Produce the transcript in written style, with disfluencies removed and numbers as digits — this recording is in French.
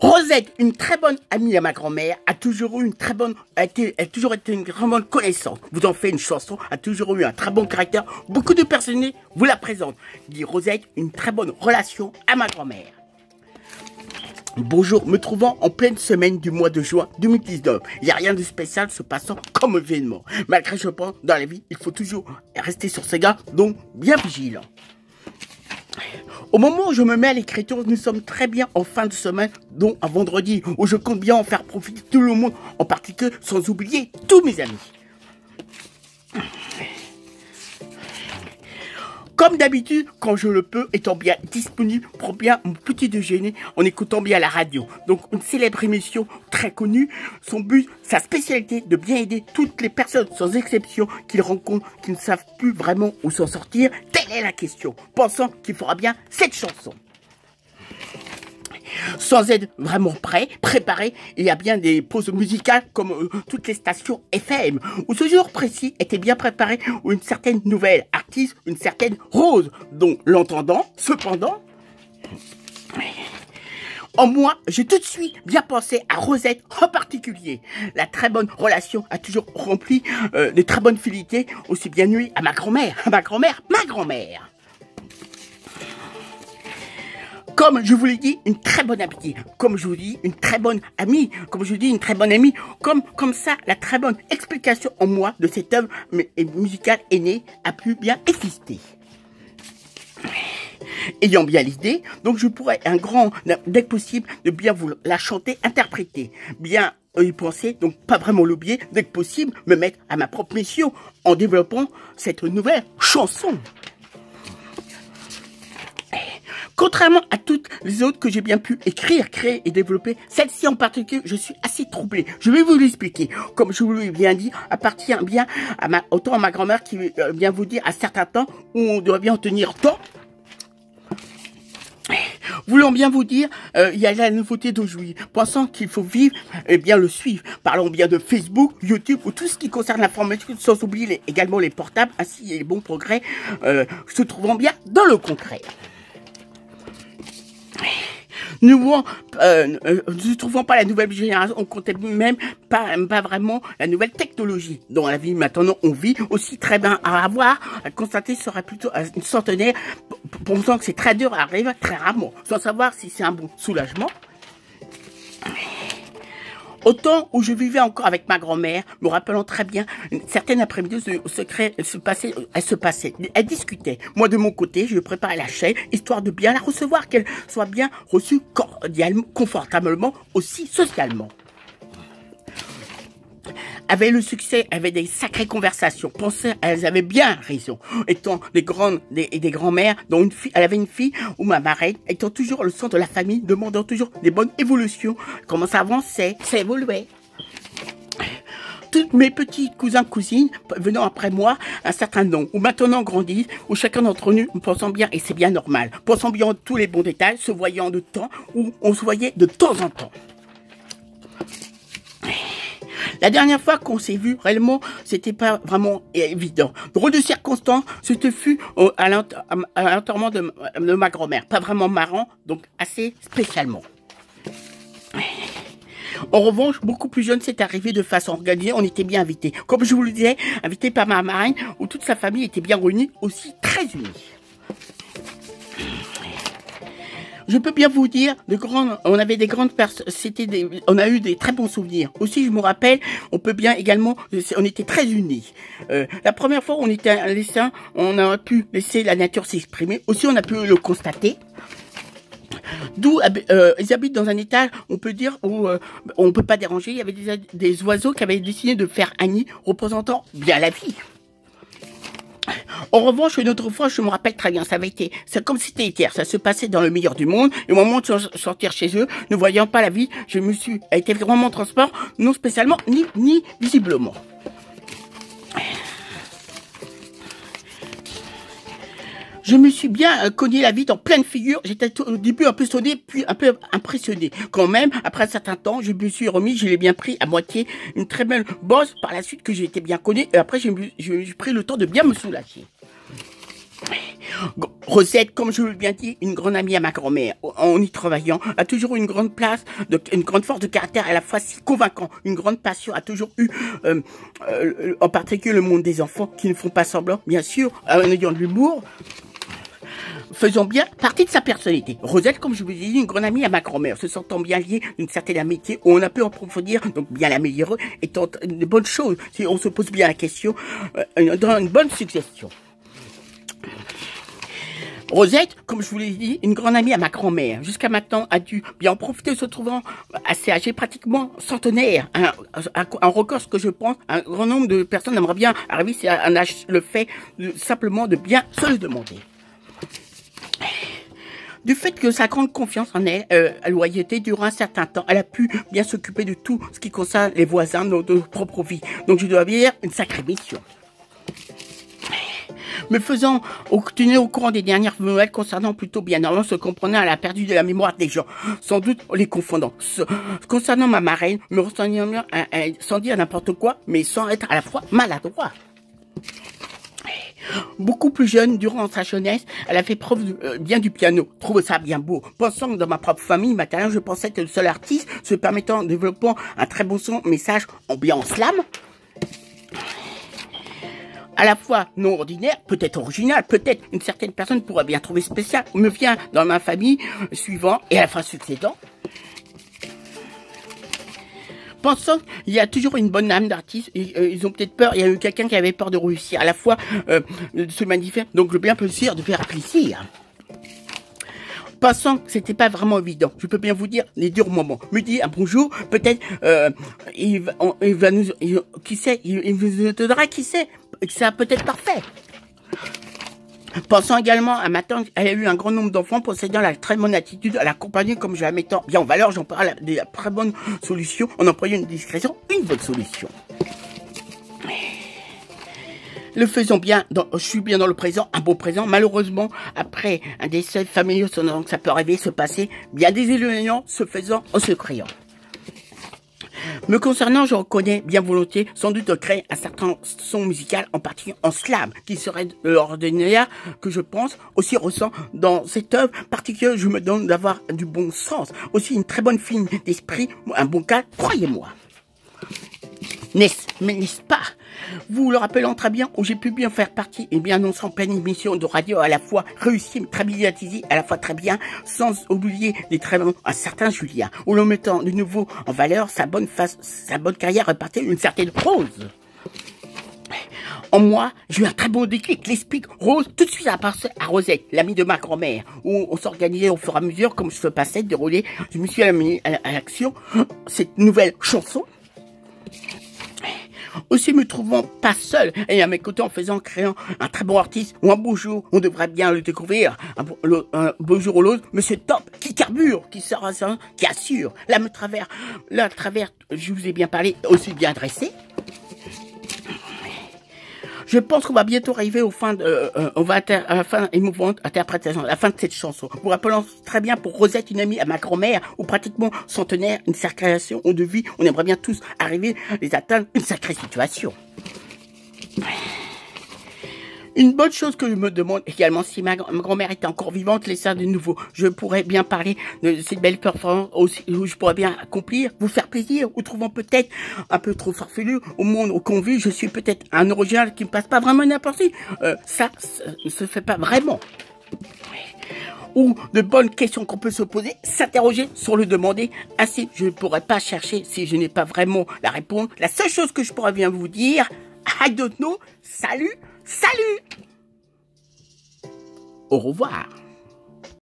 Rosette, une très bonne amie à ma grand-mère, a toujours eu une très bonne, a toujours été une très bonne connaissance. Vous en faites une chanson, a toujours eu un très bon caractère. Beaucoup de personnes vous la présentent. Dit Rosette, une très bonne relation à ma grand-mère. Bonjour, me trouvant en pleine semaine du mois de juin 2019. Il n'y a rien de spécial se passant comme événement. Malgré, je pense, dans la vie, il faut toujours rester sur ses gardes, donc bien vigilant. Au moment où je me mets à l'écriture, nous sommes très bien en fin de semaine, dont un vendredi, où je compte bien en faire profiter tout le monde, en particulier sans oublier tous mes amis. Comme d'habitude, quand je le peux, étant bien disponible, prends bien mon petit déjeuner en écoutant bien la radio. Donc une célèbre émission très connue, son but, sa spécialité de bien aider toutes les personnes sans exception qu'il rencontre, qui ne savent plus vraiment où s'en sortir. Telle est la question, pensant qu'il fera bien cette chanson. Sans être vraiment préparé, il y a bien des pauses musicales comme toutes les stations FM, où ce jour précis était bien préparé, où une certaine nouvelle artiste, une certaine Rose, dont l'entendant, cependant, en moi, j'ai tout de suite bien pensé à Rosette en particulier. La très bonne relation a toujours rempli de très bonnes fidélités, aussi bien nuit à ma grand-mère, ma grand-mère. Comme je vous l'ai dit, une très bonne amitié. Comme je vous dis, une très bonne amie. Comme je vous dis, une très bonne amie. Comme ça, la très bonne explication en moi de cette œuvre musicale est née, a pu bien exister. Ayant bien l'idée, donc je pourrais dès que possible, de bien vous la chanter, interpréter. Bien y penser, donc pas vraiment l'oublier, dès que possible, me mettre à ma propre mission en développant cette nouvelle chanson. Contrairement à toutes les autres que j'ai bien pu écrire, créer et développer, celle-ci en particulier, je suis assez troublé. Je vais vous l'expliquer. Comme je vous l'ai bien dit, appartient bien autant à ma grand-mère qui vient vous dire à certains temps où on doit bien en tenir temps. Voulant bien vous dire, il y a la nouveauté d'aujourd'hui, pensant qu'il faut vivre et bien le suivre. Parlons bien de Facebook, YouTube ou tout ce qui concerne l'information, sans oublier également les portables, ainsi les bons progrès, se trouvant bien dans le concret. Nous ne trouvons pas la nouvelle génération, on comptait même pas vraiment la nouvelle technologie dont la vie maintenant on vit aussi très bien à constater serait plutôt une centenaire, pensant que c'est très dur à arriver très rarement, sans savoir si c'est un bon soulagement. Au temps où je vivais encore avec ma grand-mère, me rappelant très bien, une certaine après-midi, au secret, elle se passait, elle discutait. Moi, de mon côté, je préparais la chaise, histoire de bien la recevoir, qu'elle soit bien reçue cordialement, confortablement, aussi socialement. Avec le succès, avait des sacrées conversations. Pensez, elles avaient bien raison. Étant des grands-mères, dont elle avait une fille, ou ma marraine, étant toujours le centre de la famille, demandant toujours des bonnes évolutions. Comment ça avançait, ça évoluait. Tous mes petits cousins-cousines venant après moi, un certain nombre, ou maintenant grandissent, où chacun d'entre nous, pensant bien, et c'est bien normal, pensant bien tous les bons détails, se voyant de temps, où on se voyait de temps en temps. La dernière fois qu'on s'est vu, réellement, c'était pas vraiment évident. Drôle de circonstance, c'était fut à l'enterrement de ma grand-mère. Pas vraiment marrant, donc assez spécialement. En revanche, beaucoup plus jeune, c'est arrivé de façon organisée, on était bien invités. Comme je vous le disais, invité par ma marraine, où toute sa famille était bien réunie, aussi très unie. Je peux bien vous dire, on avait des grandes personnes, on a eu des très bons souvenirs. Aussi, je me rappelle, on peut bien également, on était très unis. La première fois, on était à l'essaim, on a pu laisser la nature s'exprimer. Aussi, on a pu le constater. D'où ils habitent dans un étage, on peut dire, où on ne peut pas déranger. Il y avait des oiseaux qui avaient décidé de faire un nid représentant bien la vie. En revanche, une autre fois, je me rappelle très bien, c'est comme si c'était hier, ça se passait dans le meilleur du monde, et au moment de sortir chez eux, ne voyant pas la vie, je me suis été vraiment en transport, non spécialement, ni visiblement. Je me suis bien cogné la vie en pleine figure. J'étais au début un peu sonné, puis un peu impressionné. Quand même, après un certain temps, je me suis remis, je l'ai bien pris à moitié. Une très belle bosse par la suite que j'ai été bien connu. Et après, j'ai pris le temps de bien me soulager. Rosette, comme je vous l'ai bien dit, une grande amie à ma grand-mère, en y travaillant, a toujours eu une grande place, une grande force de caractère, à la fois si convaincant, une grande passion, a toujours eu, en particulier le monde des enfants, qui ne font pas semblant, bien sûr, en ayant de l'humour, faisant bien partie de sa personnalité. Rosette, comme je vous l'ai dit, une grande amie à ma grand-mère, se sentant bien liée d'une certaine amitié, où on a pu approfondir, donc bien l'améliorer, étant une bonne chose, si on se pose bien la question, dans une bonne suggestion. Rosette, comme je vous l'ai dit, une grande amie à ma grand-mère, jusqu'à maintenant a dû bien en profiter, se trouvant assez âgée, pratiquement centenaire, un record, ce que je pense, un grand nombre de personnes aimeraient bien arriver, c'est un âge, le fait simplement de bien se le demander. Du fait que sa grande confiance en elle, loyauté, durant un certain temps, elle a pu bien s'occuper de tout ce qui concerne les voisins de notre propre vie. Donc je dois dire une sacrée mission. Me faisant tenir au courant des dernières nouvelles concernant plutôt bien normalement ce qu'on comprenait, elle a perdu de la mémoire des gens, sans doute les confondant. Concernant ma marraine, me renseignant sans dire n'importe quoi, mais sans être à la fois maladroit. Beaucoup plus jeune, durant sa jeunesse, elle a fait preuve bien du piano, trouve ça bien beau. Pensant que dans ma propre famille maternelle, je pensais être le seul artiste se permettant de développer un très beau son, message ambiant slam. À la fois non ordinaire, peut-être original, peut-être une certaine personne pourrait bien trouver spécial, me vient dans ma famille suivant et à la fin succédant. Pensant qu'il y a toujours une bonne âme d'artiste, ils ont peut-être peur, il y a eu quelqu'un qui avait peur de réussir, à la fois de se manifester, donc le bien plaisir de faire plaisir. Pensant que c'était pas vraiment évident, je peux bien vous dire les durs moments. Me dit un bonjour, peut-être il va nous, qui sait, il vous donnera qui sait, ça peut-être parfait. Pensant également à ma tante, elle a eu un grand nombre d'enfants possédant la très bonne attitude à l'accompagner comme je la mettant bien en valeur, j'en parle de la très bonne solution, en employant une discrétion, une bonne solution. Le faisons bien, je suis bien dans le présent, un bon présent. Malheureusement, après un décès familial, ça peut arriver, se passer, bien désillusionnant, se faisant en se criant. Me concernant, je reconnais bien volontiers, sans doute créer un certain son musical, en particulier en slam, qui serait de l'ordinaire, que je pense, aussi ressent dans cette œuvre particulière, je me donne d'avoir du bon sens, aussi une très bonne fine d'esprit, un bon cas, croyez-moi. N'est-ce pas? Vous le rappelant très bien, où j'ai pu bien faire partie et bien annoncer en pleine émission de radio à la fois réussie, très médiatisée, à la fois très bien, sans oublier des très bons, un certain Julien, où l'on mettant de nouveau en valeur sa bonne carrière repartait une certaine Rose. En moi, j'ai eu un très bon déclic, l'explique Rose, tout de suite à Rosette, l'amie de ma grand-mère, où on s'organisait au fur et à mesure, comme je fais passer, dérouler, je me suis amené à l'action, cette nouvelle chanson. Aussi me trouvant pas seul et à mes côtés en créant un très bon artiste ou un beau jour, on devrait bien le découvrir, un beau jour ou l'autre, Monsieur Top, qui carbure, qui sera qui assure, là à travers, je vous ai bien parlé, aussi bien dressé. Je pense qu'on va bientôt arriver à la fin émouvante interprétation, à la fin de cette chanson. Vous rappelant très bien pour Rosette, une amie à ma grand-mère, ou pratiquement centenaire, une sacrée de vie, on aimerait bien tous arriver, les atteindre, une sacrée situation. Une bonne chose que je me demande également, si ma grand-mère était encore vivante, laissez de nouveau. Je pourrais bien parler de cette belle performance aussi, où je pourrais bien accomplir, vous faire plaisir, ou trouvant peut-être un peu trop farfelu au monde, au convie, je suis peut-être un original qui ne passe pas vraiment n'importe qui. Ça ne se fait pas vraiment. Ou de bonnes questions qu'on peut se poser, s'interroger sur le demander. Ainsi, je ne pourrais pas chercher si je n'ai pas vraiment la réponse. La seule chose que je pourrais bien vous dire, I don't know, salut! Salut! Au revoir.